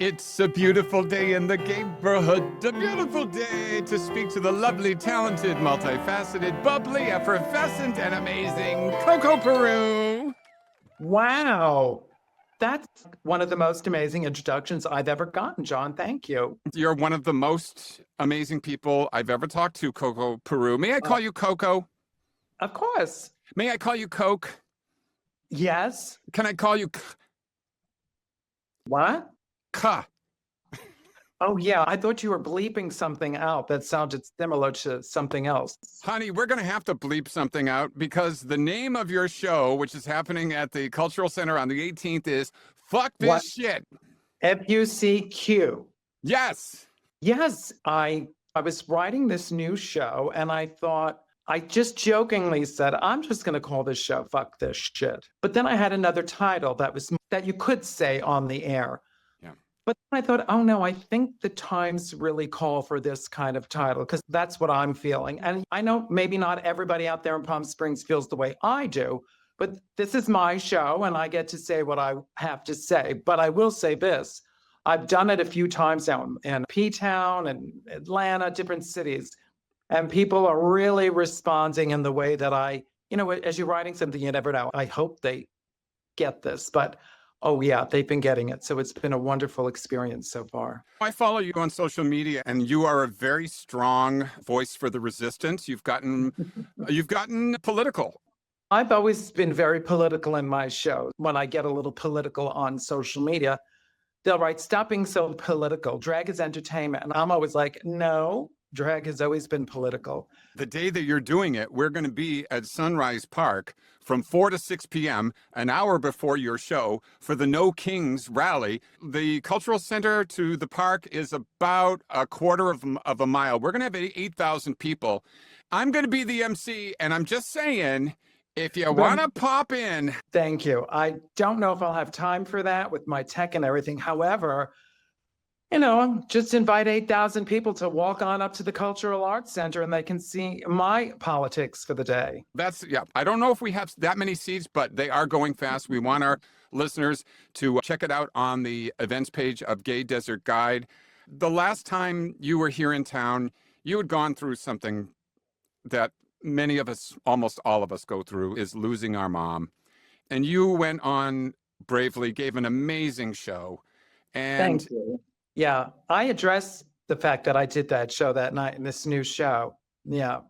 It's a beautiful day in the neighborhood, a beautiful day to speak to the lovely, talented, multifaceted, bubbly, effervescent, and amazing Coco Peru. Wow. That's one of the most amazing introductions I've ever gotten, John. Thank you. You're one of the most amazing people I've ever talked to, Coco Peru. May I call you Coco? Of course. May I call you Coke? Yes. Can I call you What? K? Oh, yeah. I thought you were bleeping something out that sounded similar to something else. Honey, we're going to have to bleep something out because the name of your show, which is happening at the Cultural Center on the 18th, is Fuck This What? Shit. FUCQ. Yes. Yes. I was writing this new show and I thought, I just jokingly said, I'm just going to call this show Fuck This Shit. But then I had another title that you could say on the air. But I thought, oh no, I think the times really call for this kind of title because that's what I'm feeling. And I know maybe not everybody out there in Palm Springs feels the way I do, but this is my show and I get to say what I have to say. But I will say this, I've done it a few times now in P-Town and Atlanta, different cities, and people are really responding in the way that as you're writing something, you never know. I hope they get this, but oh, yeah, they've been getting it. So it's been a wonderful experience so far. I follow you on social media, and you are a very strong voice for the resistance. You've gotten political. I've always been very political in my show. When I get a little political on social media, they'll write, stop being so political. Drag is entertainment. And I'm always like, no, drag has always been political. The day that you're doing it, we're going to be at Sunrise Park from 4 to 6 p.m., an hour before your show, for the No Kings rally. The Cultural Center to the park is about a quarter of a mile. We're going to have 8,000 people. I'm going to be the MC, and I'm just saying, if you want to pop in. Thank you. I don't know if I'll have time for that with my tech and everything. However, just invite 8,000 people to walk on up to the Cultural Arts Center and they can see my politics for the day. I don't know if we have that many seats, but they are going fast. We want our listeners to check it out on the events page of Gay Desert Guide. The last time you were here in town, you had gone through something that many of us, almost all of us, go through, is losing our mom. And you went on bravely, gave an amazing show. And thank you. Yeah, I addressed the fact that I did that show that night in this new show. Yeah,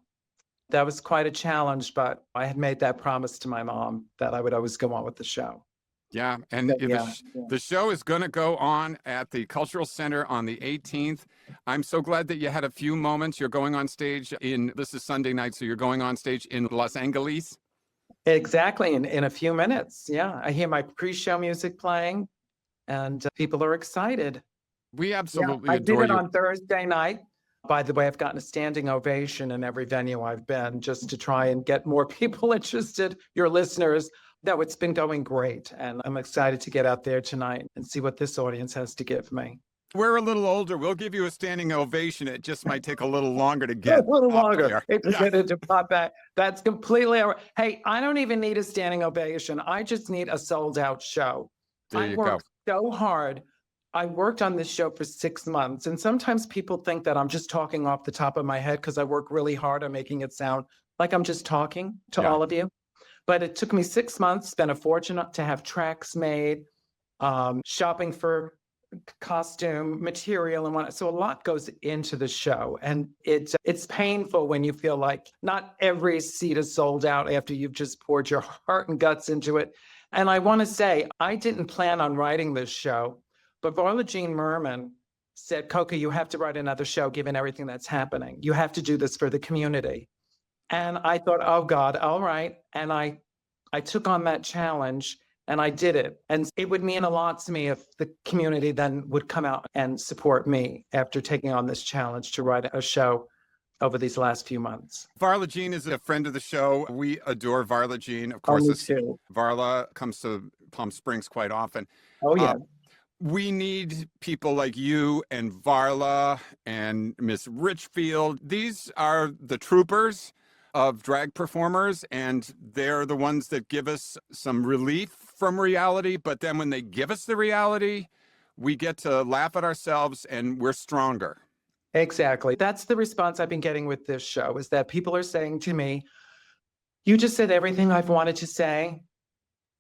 that was quite a challenge, but I had made that promise to my mom that I would always go on with the show. Yeah, and the show is going to go on at the Cultural Center on the 18th. I'm so glad that you had a few moments. You're going on stage this is Sunday night, so you're going on stage in Los Angeles? Exactly, in a few minutes. Yeah, I hear my pre-show music playing, and people are excited. We absolutely I adore you. did it on Thursday night. By the way, I've gotten a standing ovation in every venue I've been just to try and get more people interested, your listeners. No, it's been going great. And I'm excited to get out there tonight and see what this audience has to give me. We're a little older. We'll give you a standing ovation. It just might take a little longer to get a little longer there. To pop back. That's completely all right. Hey, I don't even need a standing ovation. I just need a sold out show. There you go. I worked so hard. I worked on this show for 6 months, and sometimes people think that I'm just talking off the top of my head because I work really hard on making it sound like I'm just talking to all of you. But it took me 6 months, spent a fortune to have tracks made, shopping for costume material and whatnot. So a lot goes into the show, and it's painful when you feel like not every seat is sold out after you've just poured your heart and guts into it. And I want to say, I didn't plan on writing this show. But Varla Jean Merman said, Coco, you have to write another show given everything that's happening. You have to do this for the community. And I thought, oh God, all right. And I took on that challenge and I did it. And it would mean a lot to me if the community then would come out and support me after taking on this challenge to write a show over these last few months. Varla Jean is a friend of the show. We adore Varla Jean. Of course, me too. Varla comes to Palm Springs quite often. Oh, yeah. We need people like you and Varla and Miss Richfield. These are the troopers of drag performers, and they're the ones that give us some relief from reality. But then when they give us the reality, we get to laugh at ourselves and we're stronger. Exactly. That's the response I've been getting with this show, is that people are saying to me, you just said everything I've wanted to say,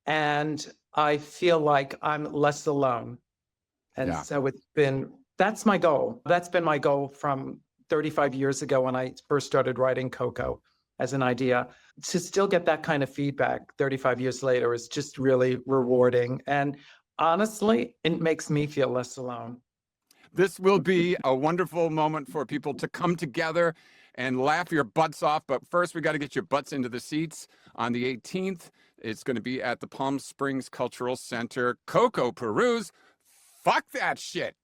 and I feel like I'm less alone. And Yeah. so that's my goal. That's been my goal from 35 years ago when I first started writing Coco as an idea. To still get that kind of feedback 35 years later is just really rewarding. And honestly, it makes me feel less alone. This will be a wonderful moment for people to come together and laugh your butts off. But first, we got to get your butts into the seats on the 18th. It's going to be at the Palm Springs Cultural Center. Coco Peru's Fuck That Shit.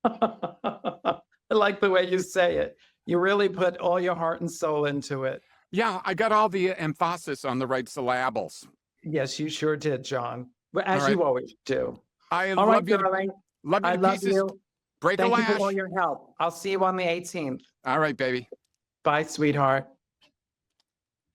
I like the way you say it. You really put all your heart and soul into it. Yeah, I got all the emphasis on the right syllables. Yes, you sure did, John. But as All right. you always do. I All love right, you. darling. Love you I to love pieces. you. Break a Thank you lash. for all your help. I'll see you on the 18th. All right, baby. Bye, sweetheart.